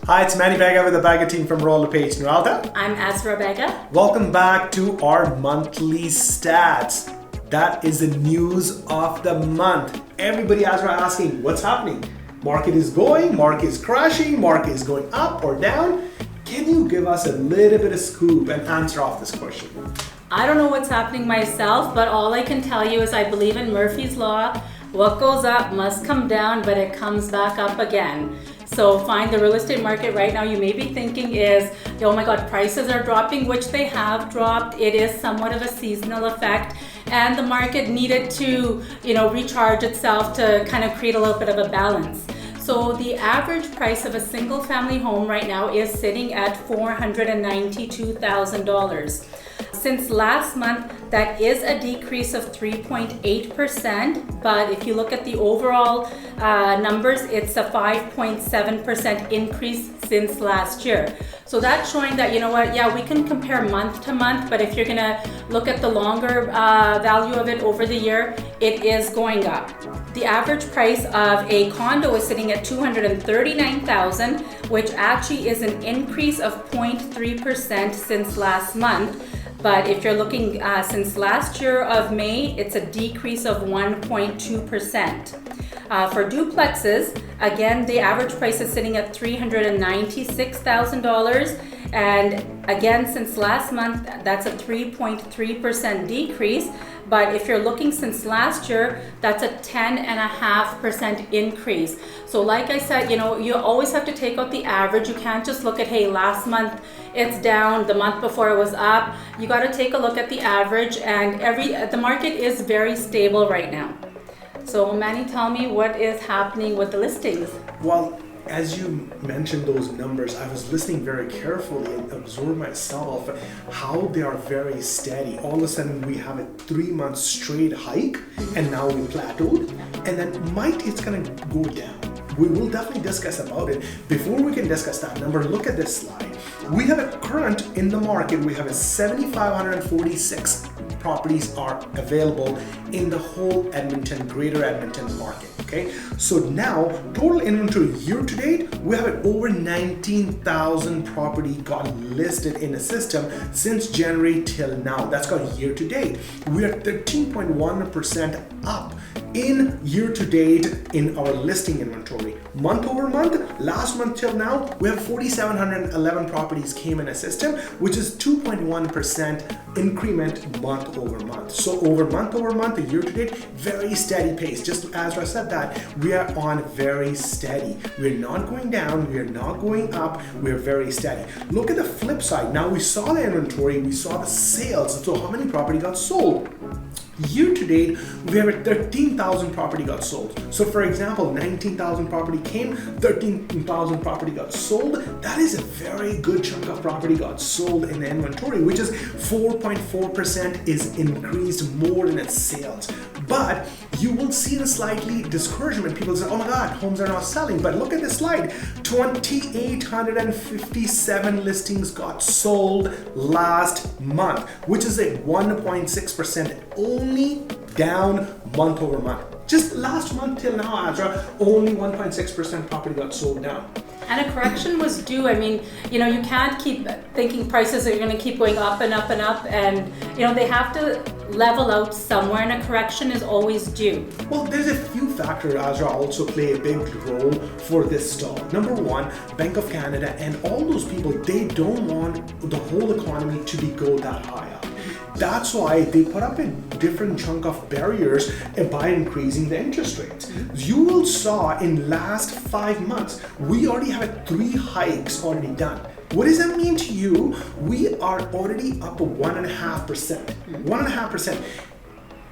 Hi, it's Manny Bagga with the Bagga team from Roll Page Nuralta. I'm Azra Bagga. Welcome back to our monthly stats. That is the news of the month. Everybody, Azra, asking what's happening. Market is going, market is crashing, market is going up or down. Can you give us a little bit of scoop and answer off this question? I don't know what's happening myself, but all I can tell you is I believe in Murphy's Law. What goes up must come down, but it comes back up again. So find the real estate market right now, you may be thinking is, oh my God, prices are dropping, which they have dropped. It is somewhat of a seasonal effect. And the market needed to, recharge itself to kind of create a little bit of a balance. So the average price of a single family home right now is sitting at $492,000. Since last month, that is a decrease of 3.8%, but if you look at the overall numbers, it's a 5.7% increase since last year. So that's showing that, we can compare month to month, but if you're gonna look at the longer value of it over the year, it is going up. The average price of a condo is sitting at $239,000, which actually is an increase of 0.3% since last month. But if you're looking since last year of May, it's a decrease of 1.2%. For duplexes, again, the average price is sitting at $396,000. And again, since last month, that's a 3.3% decrease. But if you're looking since last year, that's a 10.5% increase. So like I said, you always have to take out the average. You can't just look at, hey, last month it's down, the month before it was up. You got to take a look at the average, and the market is very stable right now. So Manny, tell me what is happening with the listings. Well, as you mentioned those numbers, I was listening very carefully and absorbed myself how they are very steady. All of a sudden we have a 3-month straight hike and now we plateaued, and then it's gonna go down. We will definitely discuss about it. Before we can discuss that number, look at this slide. We have a current in the market, we have a 7,546 properties are available in the whole Greater Edmonton market. Okay, so now total inventory year to date, we have over 19,000 property got listed in the system since January till now. That's got year to date. We are 13.1% up in year to date in our listing inventory. Month over month, last month till now, we have 4,711 properties came in a system, which is 2.1% increment month over month. So month over month, the year to date, very steady pace. Just as I said that, we are on very steady. We're not going down, we are not going up, we're very steady. Look at the flip side. Now we saw the inventory, we saw the sales. So how many property got sold? Year to date, we have 13,000 property got sold. So for example, 19,000 property came, 13,000 property got sold. That is a very good chunk of property got sold in the inventory, which is 4.4% is increased more than its sales. But you will see the slightly discouragement. People say, oh my God, homes are not selling. But look at this slide, 2,857 listings got sold last month, which is a 1.6% only down month over month. Just last month till now, Azra, only 1.6% property got sold down. And a correction was due. I mean, you can't keep thinking prices are going to keep going up and up and up. And, they have to level out somewhere, and a correction is always due. Well, there's a few factors, Azra, also play a big role for this stall. Number one, Bank of Canada and all those people, they don't want the whole economy to go that high up. That's why they put up a different chunk of barriers by increasing the interest rates. You will saw in last 5 months, we already have 3 hikes already done. What does that mean to you? We are already up 1.5%. 1.5%.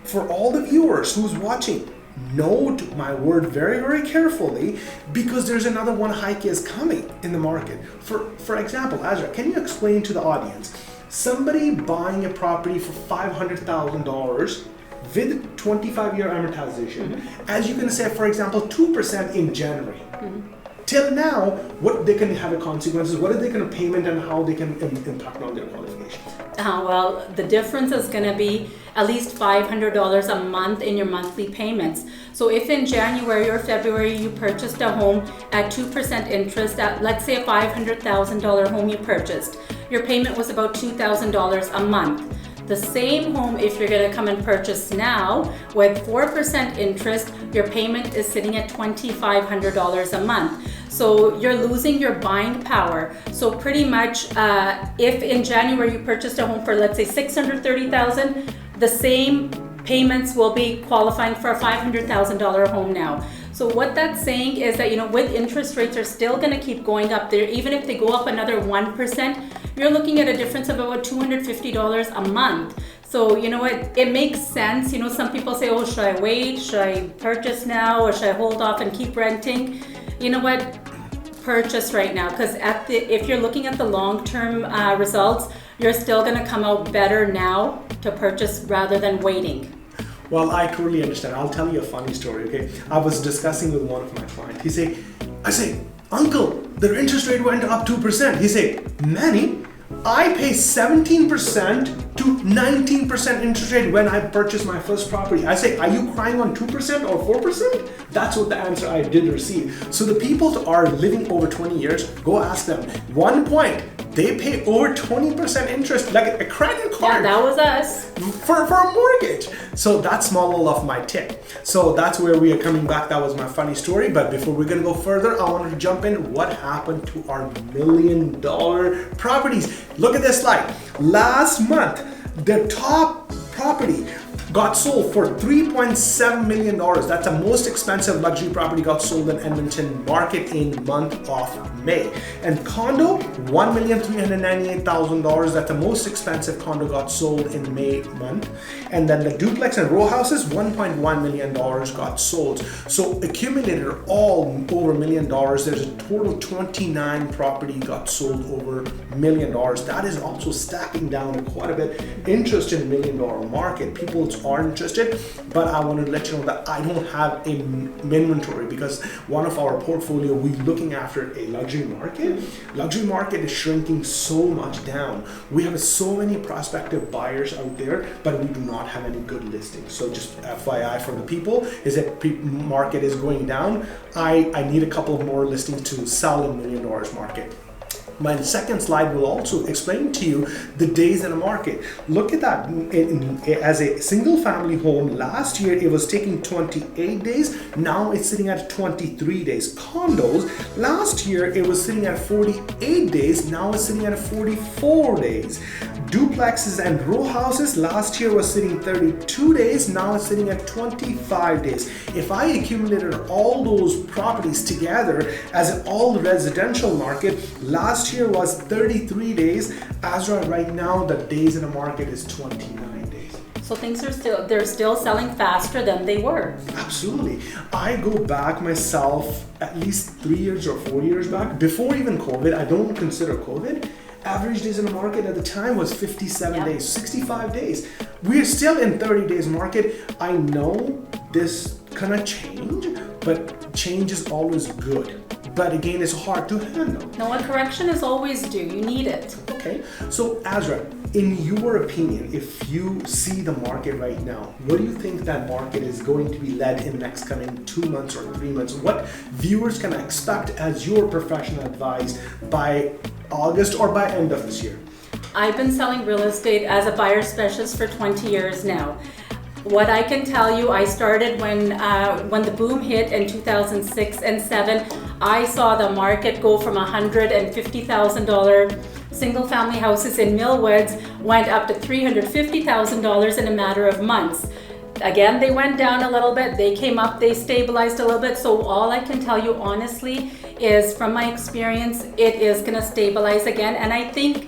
For all the viewers who's watching, note my word very, very carefully, because there's another 1 hike is coming in the market. For example, Azra, can you explain to the audience, somebody buying a property for $500,000 with 25-year amortization, as you can say, for example, 2% in January. till now, what they can have a consequences, what are they going to payment and how they can impact on their qualifications? Well, the difference is going to be at least $500 a month in your monthly payments. So if in January or February you purchased a home at 2% interest, at let's say a $500,000 home you purchased, your payment was about $2,000 a month. The same home, if you're going to come and purchase now with 4% interest, your payment is sitting at $2,500 a month. So you're losing your buying power. So pretty much, if in January you purchased a home for, let's say, $630,000, the same payments will be qualifying for a $500,000 home now. So what that's saying is that, with interest rates are still going to keep going up there, even if they go up another 1%, you're looking at a difference of about $250 a month. So you know what, it makes sense. Some people say, oh, should I wait? Should I purchase now? Or should I hold off and keep renting? You know what, purchase right now, because if you're looking at the long-term results, you're still going to come out better now to purchase rather than waiting. Well, I totally understand. I'll tell you a funny story, okay? I was discussing with one of my clients. I say, Uncle, their interest rate went up 2%. He say, Manny, I pay 17% to 19% interest rate when I purchased my first property. I say, are you crying on 2% or 4%? That's what the answer I did receive. So the people who are living over 20 years, go ask them. 1 point, they pay over 20% interest, like a credit card. Yeah, that was us. For a mortgage. So that's moral of my tip. So that's where we are coming back. That was my funny story. But before we're going to go further, I wanted to jump in. What happened to our $1 million properties? Look at this slide. Last month, the top property got sold for $3.7 million. That's the most expensive luxury property got sold in Edmonton market in month of May. And condo, $1,398,000. That's the most expensive condo got sold in May month. And then the duplex and row houses, $1.1 million got sold. So accumulated all over $1 million. There's a total 29 property got sold over $1 million. That is also stacking down quite a bit interest in $1 million market. People are interested, but I want to let you know that I don't have an inventory because one of our portfolio, we're looking after a luxury market. Luxury market is shrinking so much down. We have so many prospective buyers out there, but we do not have any good listings. So just FYI for the people, is that market is going down. I need a couple of more listings to sell in $1 million market. My second slide will also explain to you the days in the market. Look at that. As a single family home, last year it was taking 28 days. Now it's sitting at 23 days. Condos, last year it was sitting at 48 days. Now it's sitting at 44 days. Duplexes and row houses, last year was sitting 32 days. Now it's sitting at 25 days. If I accumulated all those properties together as an all residential market, last year was 33 days. As right now, the days in the market is 29 days. So things are they're still selling faster than they were. Absolutely. I go back myself at least 3 years or 4 years back, before even COVID. I don't consider COVID. Average days in the market at the time was 57 days, 65 days. We're still in 30 days market. I know this gonna change, but change is always good. But again, it's hard to handle. No, a correction is always due. You need it. Okay, so Azra, in your opinion, if you see the market right now, what do you think that market is going to be led in next coming 2 months or 3 months? What viewers can expect as your professional advice by August or by end of this year? I've been selling real estate as a buyer specialist for 20 years now. What I can tell you, I started when the boom hit in 2006 and 7. I saw the market go from $150,000 single family houses in Millwoods went up to $350,000 in a matter of months. Again, they went down a little bit, they came up, they stabilized a little bit. So all I can tell you honestly is from my experience, it is gonna stabilize again. And I think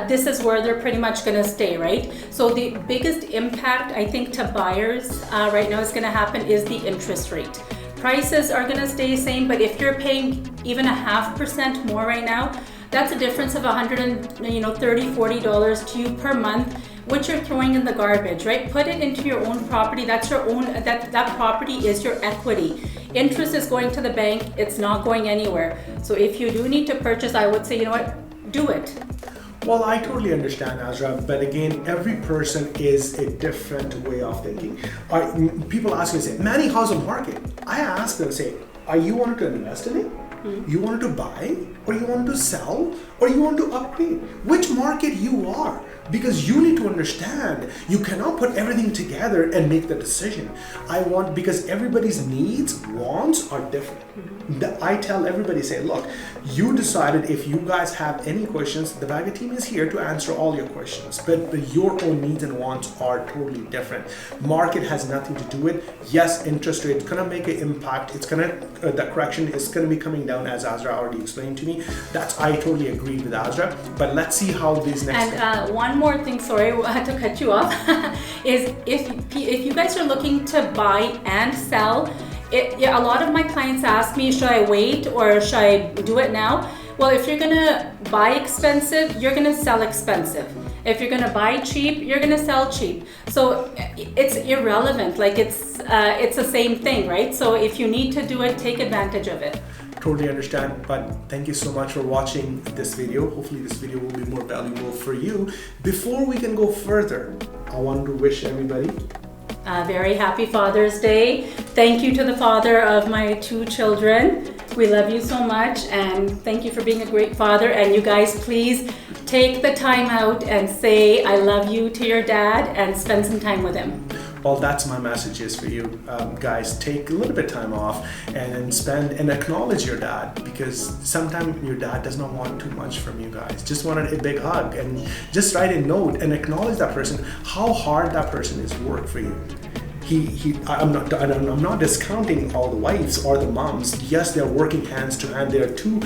this is where they're pretty much gonna stay, right? So the biggest impact I think to buyers right now is gonna happen is the interest rate. Prices are gonna stay the same, but if you're paying even a 0.5% more right now, that's a difference of $130, $40 to you per month, what you're throwing in the garbage, right? Put it into your own property. That's your own, that property is your equity. Interest is going to the bank. It's not going anywhere. So if you do need to purchase, I would say, you know what, do it. Well, I totally understand, Azra, but again, every person is a different way of thinking. People ask me, say, Manny, how's the market? I ask them, say, are you wanting to invest in it? You wanted to buy, or you want to sell, or you want to upgrade? Which market you are? Because you need to understand, you cannot put everything together and make the decision. Because everybody's needs, wants are different. I tell everybody, say, look, you decided. If you guys have any questions, the Bagga team is here to answer all your questions, but your own needs and wants are totally different. Market has nothing to do with it. Yes, interest rate is gonna make an impact. It's gonna, the correction is gonna be coming down, as Azra already explained to me. I totally agree with Azra, but let's see how these next... And one more thing, sorry, I had to cut you off, is if you guys are looking to buy and sell, a lot of my clients ask me, should I wait or should I do it now? Well, if you're gonna buy expensive, you're gonna sell expensive. If you're gonna buy cheap, you're gonna sell cheap. So it's irrelevant, like it's the same thing, right? So if you need to do it, take advantage of it. Totally understand, but thank you so much for watching this video. Hopefully this video will be more valuable for you. Before we can go further, I want to wish everybody a very happy Father's Day. Thank you to the father of my 2 children. We love you so much, and thank you for being a great father. And you guys, please take the time out and say I love you to your dad and spend some time with him. Well, that's my messages for you guys. Take a little bit of time off and spend and acknowledge your dad, because sometimes your dad does not want too much from you guys. Just wanted a big hug, and just write a note and acknowledge that person, how hard that person is work for you. I'm not discounting all the wives or the moms. Yes, they're working hands to hand. They're two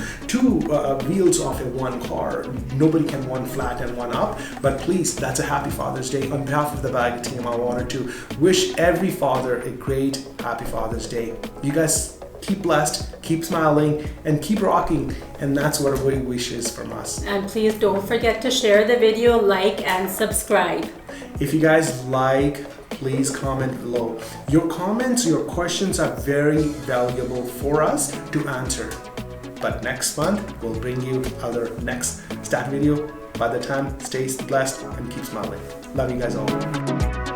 wheels off in one car. Nobody can one flat and one up. But please, that's a happy Father's Day. On behalf of the Bagga team, I wanted to wish every father a great happy Father's Day. You guys keep blessed, keep smiling, and keep rocking. And that's what our wishes from us. And please don't forget to share the video, like, and subscribe. If you guys like, please comment below. Your comments, your questions are very valuable for us to answer. But next month, we'll bring you other next stat video. By the time, stay blessed and keep smiling. Love you guys all.